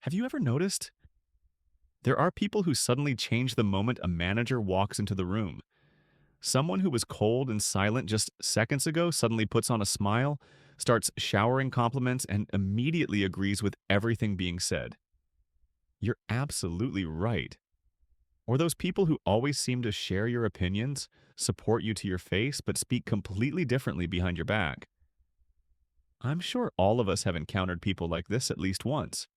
Have you ever noticed? There are people who suddenly change the moment a manager walks into the room. Someone who was cold and silent just seconds ago suddenly puts on a smile, starts showering compliments, and immediately agrees with everything being said. You're absolutely right. Or those people who always seem to share your opinions, support you to your face, but speak completely differently behind your back. I'm sure all of us have encountered people like this at least once.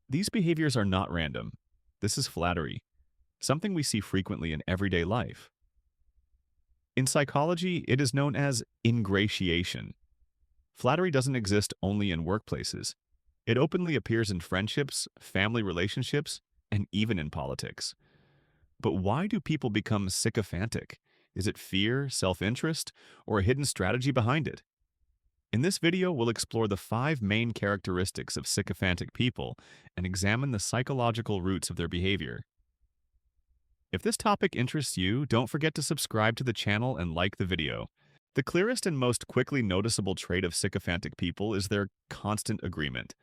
These behaviors are not random. This is flattery, something we see frequently in everyday life. In psychology, it is known as ingratiation. Flattery doesn't exist only in workplaces. It openly appears in friendships, family relationships, and even in politics. But why do people become sycophantic? Is it fear, self-interest, or a hidden strategy behind it? In this video, we'll explore the 5 main characteristics of sycophantic people and examine the psychological roots of their behavior. If this topic interests you, don't forget to subscribe to the channel and like the video. The clearest and most quickly noticeable trait of sycophantic people is their constant agreement.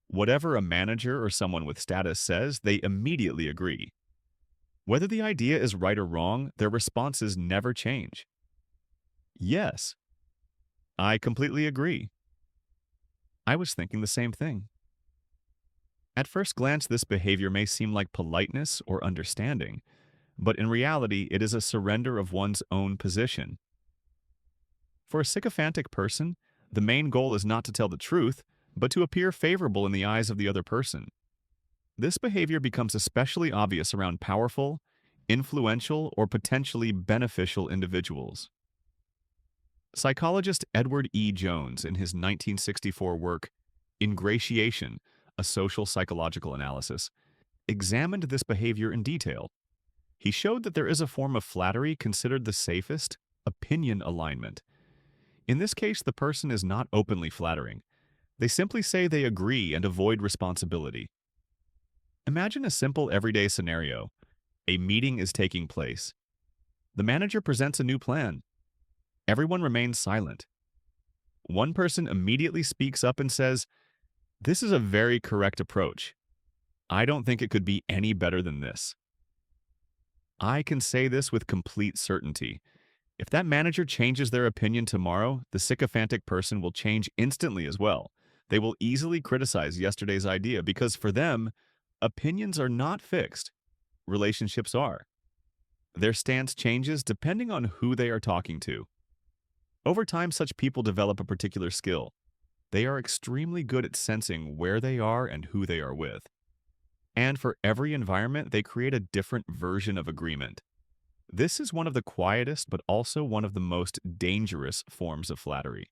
Whatever a manager or someone with status says, they immediately agree. Whether the idea is right or wrong, their responses never change. Yes, I completely agree. I was thinking the same thing. At first glance, this behavior may seem like politeness or understanding, but in reality, it is a surrender of one's own position. For a sycophantic person, the main goal is not to tell the truth, but to appear favorable in the eyes of the other person. This behavior becomes especially obvious around powerful, influential, or potentially beneficial individuals. Psychologist Edward E. Jones, in his 1964 work, Ingratiation, a Social Psychological Analysis, examined this behavior in detail. He showed that there is a form of flattery considered the safest, opinion alignment. In this case, the person is not openly flattering. They simply say they agree and avoid responsibility. Imagine a simple everyday scenario. A meeting is taking place. The manager presents a new plan. Everyone remains silent. One person immediately speaks up and says, "This is a very correct approach. I don't think it could be any better than this." I can say this with complete certainty. If that manager changes their opinion tomorrow, the sycophantic person will change instantly as well. They will easily criticize yesterday's idea because for them, opinions are not fixed. Relationships are. Their stance changes depending on who they are talking to. Over time, such people develop a particular skill. They are extremely good at sensing where they are and who they are with. And for every environment, they create a different version of agreement. This is one of the quietest but also one of the most dangerous forms of flattery.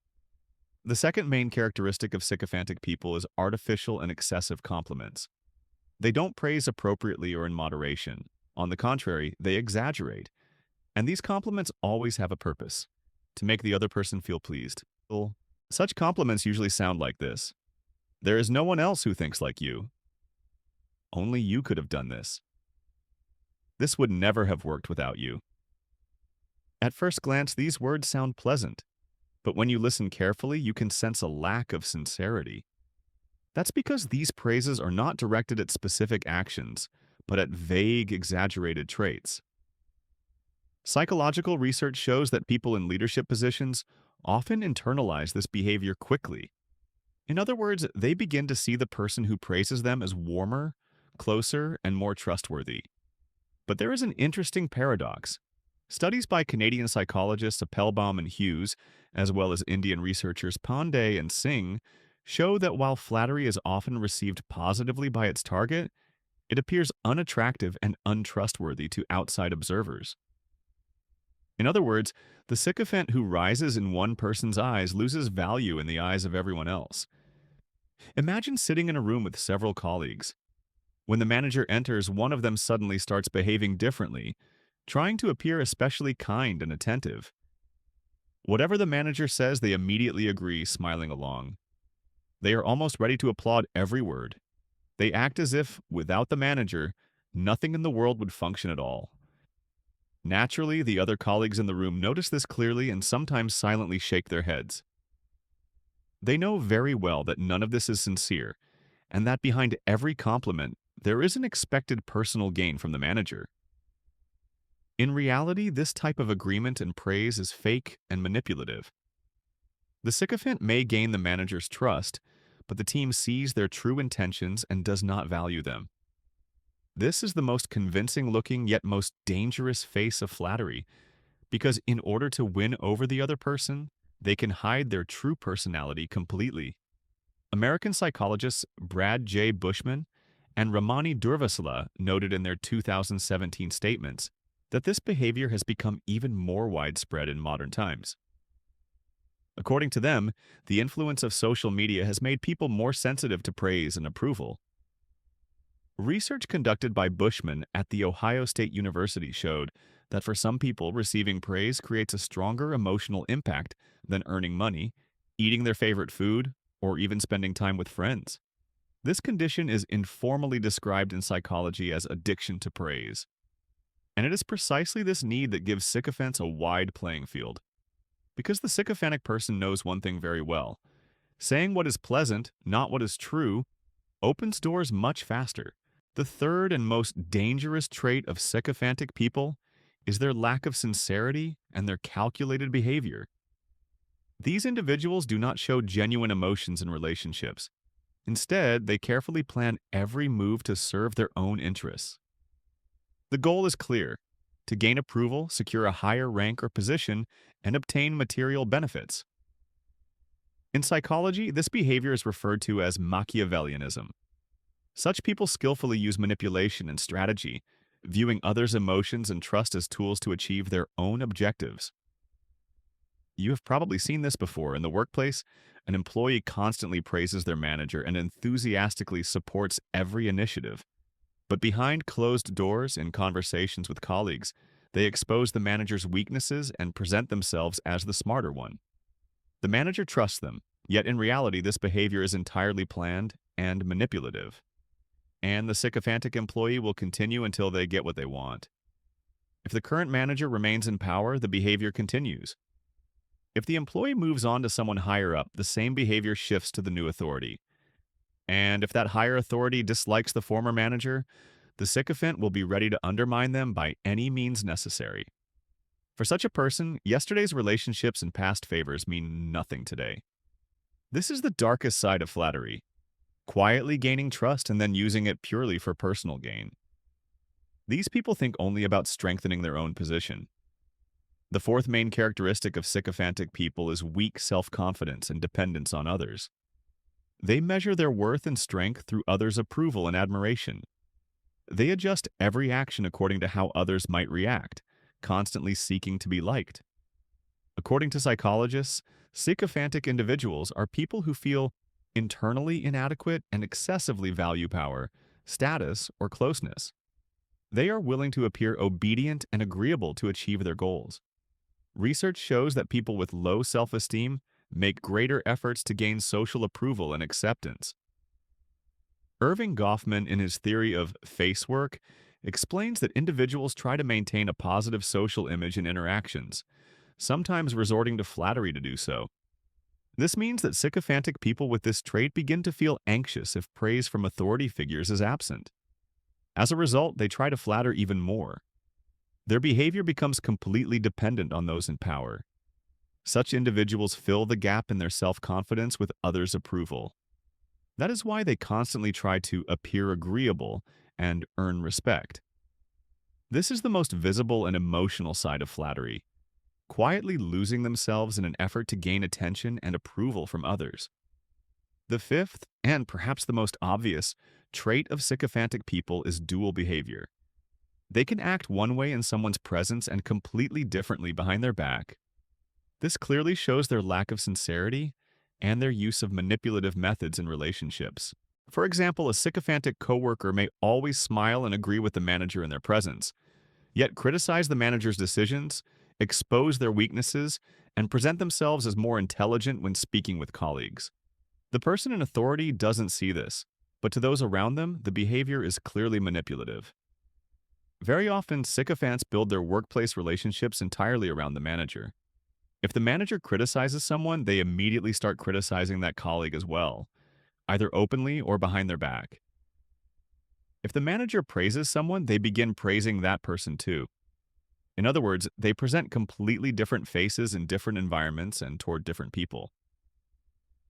The second main characteristic of sycophantic people is artificial and excessive compliments. They don't praise appropriately or in moderation. On the contrary, they exaggerate. And these compliments always have a purpose: to make the other person feel pleased. Such compliments usually sound like this: "There is no one else who thinks like you. Only you could have done this. This would never have worked without you." At first glance, these words sound pleasant, but when you listen carefully, you can sense a lack of sincerity. That's because these praises are not directed at specific actions, but at vague, exaggerated traits. Psychological research shows that people in leadership positions often internalize this behavior quickly. In other words, they begin to see the person who praises them as warmer, closer, and more trustworthy. But there is an interesting paradox. Studies by Canadian psychologists Appelbaum and Hughes, as well as Indian researchers Pandey and Singh, show that while flattery is often received positively by its target, it appears unattractive and untrustworthy to outside observers. In other words, the sycophant who rises in one person's eyes loses value in the eyes of everyone else. Imagine sitting in a room with several colleagues. When the manager enters, one of them suddenly starts behaving differently, trying to appear especially kind and attentive. Whatever the manager says, they immediately agree, smiling along. They are almost ready to applaud every word. They act as if, without the manager, nothing in the world would function at all. Naturally, the other colleagues in the room notice this clearly and sometimes silently shake their heads. They know very well that none of this is sincere, and that behind every compliment, there is an expected personal gain from the manager. In reality, this type of agreement and praise is fake and manipulative. The sycophant may gain the manager's trust, but the team sees their true intentions and does not value them. This is the most convincing looking yet most dangerous face of flattery, because in order to win over the other person, they can hide their true personality completely. American psychologists Brad J. Bushman and Ramani Durvasula noted in their 2017 statements that this behavior has become even more widespread in modern times. According to them, the influence of social media has made people more sensitive to praise and approval. Research conducted by Bushman at The Ohio State University showed that for some people, receiving praise creates a stronger emotional impact than earning money, eating their favorite food, or even spending time with friends. This condition is informally described in psychology as addiction to praise. And it is precisely this need that gives sycophants a wide playing field. Because the sycophantic person knows one thing very well: saying what is pleasant, not what is true, opens doors much faster. The third and most dangerous trait of sycophantic people is their lack of sincerity and their calculated behavior. These individuals do not show genuine emotions in relationships. Instead, they carefully plan every move to serve their own interests. The goal is clear: to gain approval, secure a higher rank or position, and obtain material benefits. In psychology, this behavior is referred to as Machiavellianism. Such people skillfully use manipulation and strategy, viewing others' emotions and trust as tools to achieve their own objectives. You have probably seen this before. In the workplace, an employee constantly praises their manager and enthusiastically supports every initiative. But behind closed doors, in conversations with colleagues, they expose the manager's weaknesses and present themselves as the smarter one. The manager trusts them, yet in reality this behavior is entirely planned and manipulative. And the sycophantic employee will continue until they get what they want. If the current manager remains in power, the behavior continues. If the employee moves on to someone higher up, the same behavior shifts to the new authority. And if that higher authority dislikes the former manager, the sycophant will be ready to undermine them by any means necessary. For such a person, yesterday's relationships and past favors mean nothing today. This is the darkest side of flattery: quietly gaining trust and then using it purely for personal gain. These people think only about strengthening their own position. The fourth main characteristic of sycophantic people is weak self-confidence and dependence on others. They measure their worth and strength through others' approval and admiration. They adjust every action according to how others might react, constantly seeking to be liked. According to psychologists, sycophantic individuals are people who feel internally inadequate and excessively value power, status, or closeness. They are willing to appear obedient and agreeable to achieve their goals. Research shows that people with low self-esteem make greater efforts to gain social approval and acceptance. Irving Goffman, in his theory of face work, explains that individuals try to maintain a positive social image in interactions, sometimes resorting to flattery to do so. This means that sycophantic people with this trait begin to feel anxious if praise from authority figures is absent. As a result, they try to flatter even more. Their behavior becomes completely dependent on those in power. Such individuals fill the gap in their self-confidence with others' approval. That is why they constantly try to appear agreeable and earn respect. This is the most visible and emotional side of flattery: quietly losing themselves in an effort to gain attention and approval from others. The fifth, and perhaps the most obvious, trait of sycophantic people is dual behavior. They can act one way in someone's presence and completely differently behind their back. This clearly shows their lack of sincerity and their use of manipulative methods in relationships. For example, a sycophantic coworker may always smile and agree with the manager in their presence, yet criticize the manager's decisions, expose their weaknesses, and present themselves as more intelligent when speaking with colleagues. The person in authority doesn't see this, but to those around them, the behavior is clearly manipulative. Very often, sycophants build their workplace relationships entirely around the manager. If the manager criticizes someone, they immediately start criticizing that colleague as well, either openly or behind their back. If the manager praises someone, they begin praising that person too. In other words, they present completely different faces in different environments and toward different people.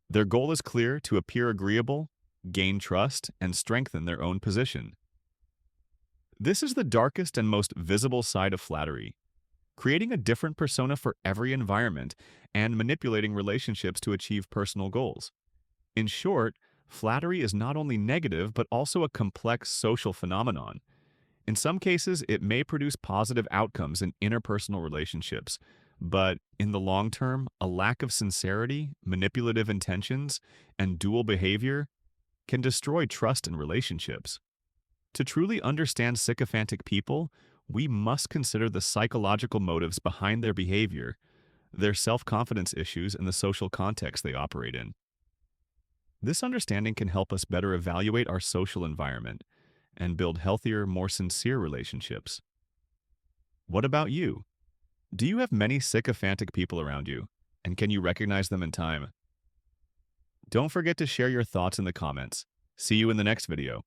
Their goal is clear: to appear agreeable, gain trust, and strengthen their own position. This is the darkest and most visible side of flattery, creating a different persona for every environment and manipulating relationships to achieve personal goals. In short, flattery is not only negative but also a complex social phenomenon. In some cases, it may produce positive outcomes in interpersonal relationships, but in the long term, a lack of sincerity, manipulative intentions, and dual behavior can destroy trust in relationships. To truly understand sycophantic people, we must consider the psychological motives behind their behavior, their self-confidence issues, and the social context they operate in. This understanding can help us better evaluate our social environment and build healthier, more sincere relationships. What about you? Do you have many sycophantic people around you, and can you recognize them in time? Don't forget to share your thoughts in the comments. See you in the next video.